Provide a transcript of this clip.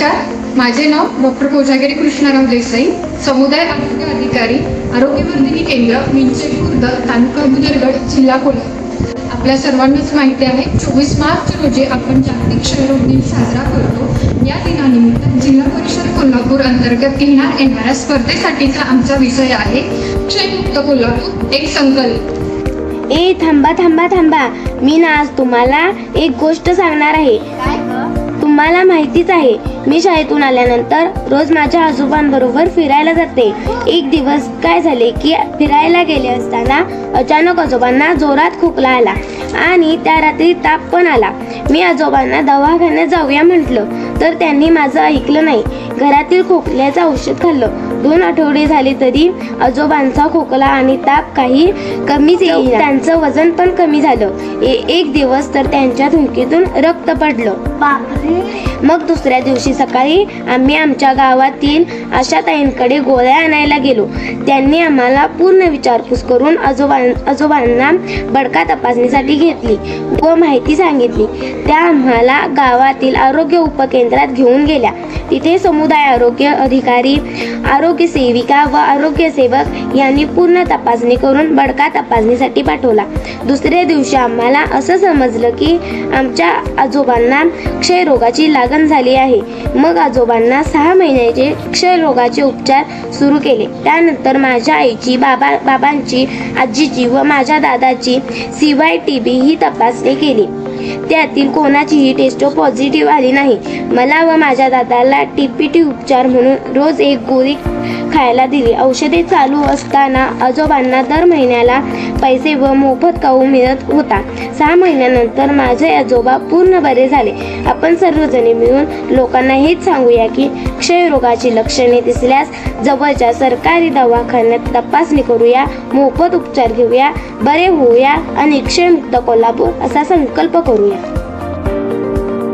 नमस्कार, माझे नाव डॉक्टर कोजागिरी कृष्णाराम देसाई, समुदाय आरोग्य अधिकारी, आरोग्यवर्धिनी केंद्र, मिंचे खुर्द, तालुका बुदरगड, जिल्हा कोल्हापूर. आपल्या सर्वांनाच माहिती आहे, 24 मार्च रोजी आपण जागतिक क्षयरोग दिन साजरा करतो. या दिनानिमित्त जिल्हा परिषद कोल्हापूर अंतर्गत घेण्यात येणाऱ्या स्पर्धेसाठीचा आमचा विषय आहे क्षयमुक्त कोल्हापूर एक संकल्प. थांबा, मी ना आज तुम्हाला एक गोष्ट सांगणार आहे. तुम्हाला माहितीच आहे, मी शाळेतून आल्यानंतर रोज माझ्या आजोबांबरोबर फिरायला जाते. एक दिवस काय झाले की फिरायला गेले असताना अचानक आजोबांना जोरात खोकला आला आणि त्या रात्री ताप पण आला. मी आजोबांना दवाखान्यात जाऊया म्हटलं, तर त्यांनी माझं ऐकलं नाही. घरातील खोकल्याचं औषध खाल्लं. 2 आठवडे झाले तरी आजोबांचा खोकला आणि ताप काही कमीच येईना. त्यांचं वजन पण कमी झालं. एक दिवस तर त्यांच्या थुंकीतून रक्त पडलं. मग दुसऱ्या दिवशी सकाळी आम्ही आमच्या गावातील आशाताईंकडे गोळ्या आणायला गेलो. त्यांनी आम्हाला पूर्ण विचारपूस करून आजोबांना बडका तपासणीसाठी घेतली व माहिती सांगितली. त्या आम्हाला गावातील आरोग्य उपकेंद्रात घेऊन गेल्या. तिथे समुदाय आरोग्य अधिकारी, आरोग्य सेविका व आरोग्य सेवक यांनी पूर्ण तपासणी करून बडका तपासणीसाठी पाठवला. दुसऱ्या दिवशी आम्हाला असं समजलं की आमच्या आजोबांना क्षयरोगाची लागण झाली आहे. मग आजोबांना 6 महिन्याचे क्षयरोगाचे उपचार सुरू केले. त्यानंतर माझ्या आईची, बाबांची, आजीची व माझ्या दादाची CYTB ही तपासणी केली. त्यातील कोणाचीही टेस्ट पॉझिटिव्ह आली नाही. मला व माझ्या दादाला TPT उपचार म्हणून रोज 1 गोळी खायला दिली. औषधे चालू असताना आजोबांना दर महिन्याला पैसे व मोफत खाऊ मिळत होता. 6 महिन्यानंतर माझे आजोबा पूर्ण बरे झाले. आपण सर्वजणी मिळून लोकांना हेच सांगूया की क्षयरोगाची लक्षणे दिसल्यास जवळच्या सरकारी दवाखान्यात तपासणी करूया, मोफत उपचार घेऊया, बरे होऊया आणि क्षयमुक्त कोल्हापूर असा संकल्प करूया.